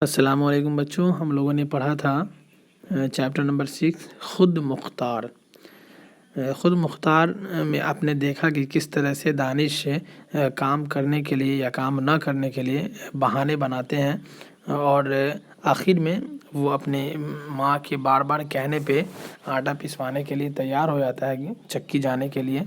السلام علیکم بچوں، ہم لوگوں نے پڑھا تھا چیپٹر نمبر 6 خود مختار۔ خود مختار میں آپ نے دیکھا کہ کس طرح سے دانش کام کرنے کے لیے یا کام نہ کرنے کے لیے بہانے بناتے ہیں، اور آخر میں وہ اپنے ماں کے بار بار کہنے پہ آٹا پسوانے کے لیے تیار ہو جاتا ہے چکی جانے کے لیے۔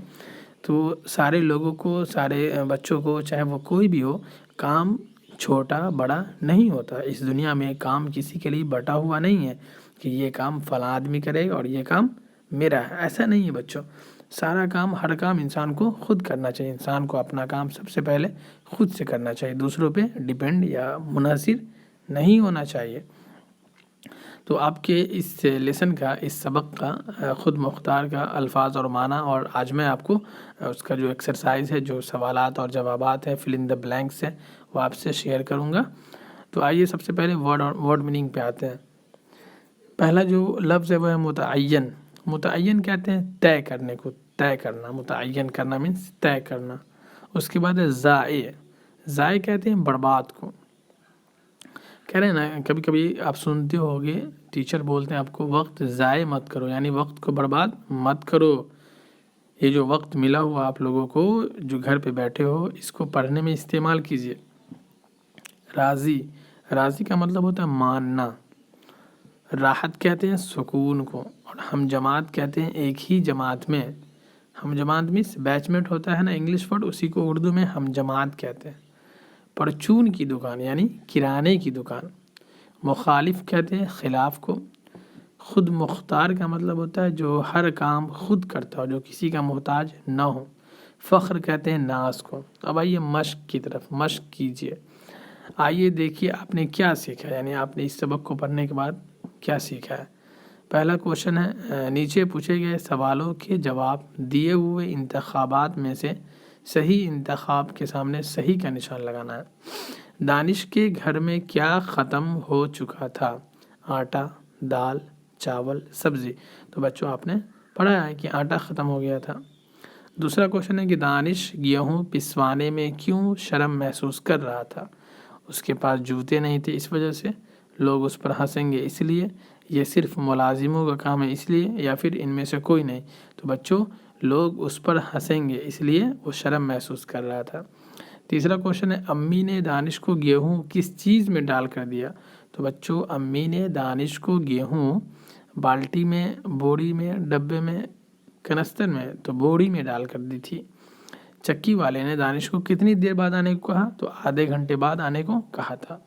تو سارے لوگوں کو، سارے بچوں کو، چاہے وہ کوئی بھی ہو، کام چھوٹا بڑا نہیں ہوتا۔ اس دنیا میں کام کسی کے لیے بٹا ہوا نہیں ہے کہ یہ کام فلاں آدمی کرے گا اور یہ کام میرا ہے، ایسا نہیں ہے بچوں۔ سارا کام، ہر کام انسان کو خود کرنا چاہیے۔ انسان کو اپنا کام سب سے پہلے خود سے کرنا چاہیے، دوسروں پہ ڈیپینڈ یا منحصر نہیں ہونا چاہیے۔ تو آپ کے اس لیسن کا، اس سبق کا، خود مختار کا الفاظ اور معنی، اور آج میں آپ کو اس کا جو ایکسرسائز ہے، جو سوالات اور جوابات ہیں، فل ان دا بلینکس ہیں، وہ آپ سے شیئر کروں گا۔ تو آئیے سب سے پہلے ورڈ میننگ پہ آتے ہیں۔ پہلا جو لفظ ہے وہ ہے متعین۔ متعین کہتے ہیں طے کرنے کو، طے کرنا۔ متعین کرنا مینس طے کرنا۔ اس کے بعد ہے ضائع۔ ضائع کہتے ہیں برباد کو۔ کہہ رہے ہیں نا، کبھی کبھی آپ سنتے ہوگے ٹیچر بولتے ہیں آپ کو وقت ضائع مت کرو، یعنی وقت کو برباد مت کرو۔ یہ جو وقت ملا ہوا آپ لوگوں کو، جو گھر پہ بیٹھے ہو، اس کو پڑھنے میں استعمال کیجیے۔ راضی۔ راضی کا مطلب ہوتا ہے ماننا۔ راحت کہتے ہیں سکون کو، اور ہم جماعت کہتے ہیں ایک ہی جماعت میں۔ ہم جماعت مینس بیچ میٹ ہوتا ہے نا انگلش ورڈ، اسی کو اردو میں ہم جماعت کہتے ہیں۔ پرچون کی دکان یعنی کرانے کی دکان۔ مخالف کہتے ہیں خلاف کو۔ خود مختار کا مطلب ہوتا ہے جو ہر کام خود کرتا ہو، جو کسی کا محتاج نہ ہو۔ فخر کہتے ہیں ناز کو۔ اب آئیے مشق کی طرف، مشق کیجیے۔ آئیے دیکھیے آپ نے کیا سیکھا، یعنی آپ نے اس سبق کو پڑھنے کے بعد کیا سیکھا ہے۔ پہلا کوشچن ہے، نیچے پوچھے گئے سوالوں کے جواب دیے ہوئے انتخابات میں سے صحیح انتخاب کے سامنے صحیح کا نشان لگانا ہے۔ دانش کے گھر میں کیا ختم ہو چکا تھا؟ آٹا، دال، چاول، سبزی۔ تو بچوں آپ نے پڑھا ہے کہ آٹا ختم ہو گیا تھا۔ دوسرا کوشچن ہے کہ دانش گیہوں پسوانے میں کیوں شرم محسوس کر رہا تھا؟ اس کے پاس جوتے نہیں تھے، اس وجہ سے۔ لوگ اس پر ہنسیں گے اس لیے۔ یہ صرف ملازموں کا کام ہے اس لیے، یا پھر ان میں سے کوئی نہیں؟ تو بچوں لوگ اس پر ہنسیں گے اس لیے وہ شرم محسوس کر رہا تھا۔ تیسرا کوشچن ہے، امی نے دانش کو گیہوں کس چیز میں ڈال کر دیا؟ تو بچوں امی نے دانش کو گیہوں بالٹی میں، بوری میں، ڈبے میں، کنستر میں، تو بوری میں ڈال کر دی تھی۔ چکی والے نے دانش کو کتنی دیر بعد آنے کو کہا؟ تو آدھے گھنٹے بعد آنے کو کہا تھا۔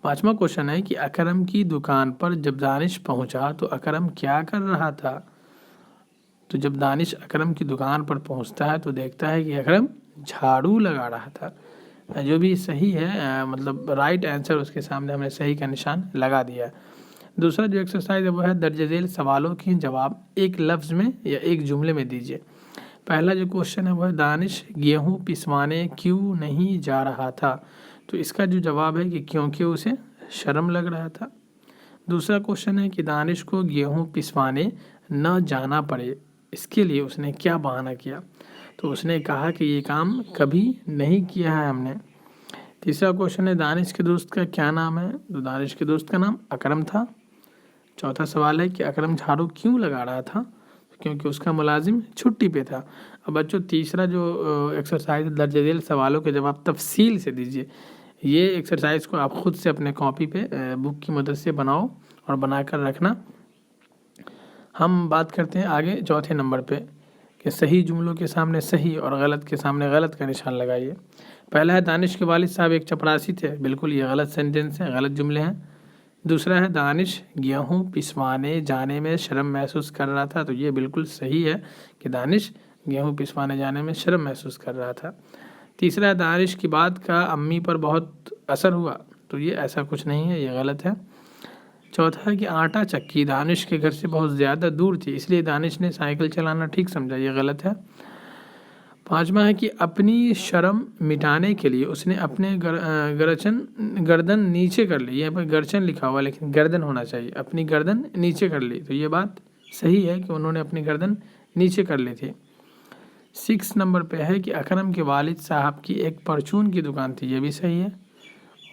پانچواں کوشچن ہے کہ اکرم کی دکان پر جب دانش پہنچا تو اکرم کیا کر رہا تھا؟ تو جب دانش اکرم کی دکان پر پہنچتا ہے تو دیکھتا ہے کہ اکرم جھاڑو لگا رہا تھا۔ جو بھی صحیح ہے، مطلب رائٹ آنسر، اس کے سامنے ہم نے صحیح کا نشان لگا دیا ہے۔ دوسرا جو ایکسرسائز ہے وہ ہے درج ذیل سوالوں کے جواب ایک لفظ میں یا ایک جملے میں دیجیے۔ پہلا جو کوشچن ہے وہ ہے دانش گیہوں پسوانے کیوں نہیں جا رہا تھا؟ تو اس کا جو جواب ہے کہ کیونکہ اسے شرم لگ رہا تھا۔ دوسرا کوشچن ہے کہ دانش کو گیہوں پسوانے نہ جانا پڑے، اس کے لیے اس نے کیا بہانہ کیا؟ تو اس نے کہا کہ یہ کام کبھی نہیں کیا ہے ہم نے۔ تیسرا کوشچن ہے دانش کے دوست کا کیا نام ہے؟ تو دانش کے دوست کا نام اکرم تھا۔ چوتھا سوال ہے کہ اکرم جھاڑو کیوں لگا رہا تھا؟ کیونکہ اس کا ملازم چھٹی پہ تھا۔ اب بچوں تیسرا جو ایکسرسائز درج ذیل سوالوں کے جواب تفصیل سے دیجیے۔ یہ ایکسرسائز کو آپ خود سے اپنے کاپی پہ بک کی مدد سے بناؤ اور بنا کر رکھنا۔ ہم بات کرتے ہیں آگے چوتھے نمبر پہ کہ صحیح جملوں کے سامنے صحیح اور غلط کے سامنے غلط کا نشان لگائیے۔ پہلا ہے دانش کے والد صاحب ایک چپراسی تھے، بالکل یہ غلط سینٹینس ہے، غلط جملے ہیں۔ دوسرا ہے دانش گیہوں پسوانے جانے میں شرم محسوس کر رہا تھا، تو یہ بالکل صحیح ہے کہ دانش گیہوں پسوانے جانے میں شرم محسوس کر رہا تھا۔ تیسرا ہے دانش کی بات کا امی پر بہت اثر ہوا، تو یہ ایسا کچھ نہیں ہے، یہ غلط ہے۔ چوتھا ہے کہ آٹا چکی دانش کے گھر سے بہت زیادہ دور تھی، اس لیے دانش نے سائیکل چلانا ٹھیک سمجھا، یہ غلط ہے۔ پانچواں ہے کہ اپنی شرم مٹانے کے لیے اس نے اپنے گردن نیچے کر لی۔ یہاں پر گرچن لکھا ہوا لیکن گردن ہونا چاہیے، اپنی گردن نیچے کر لی، تو یہ بات صحیح ہے کہ انہوں نے اپنی گردن نیچے کر لی تھی۔ 6 نمبر پہ ہے کہ اکرم کے والد صاحب کی ایک پرچون کی دکان تھی، یہ بھی صحیح ہے۔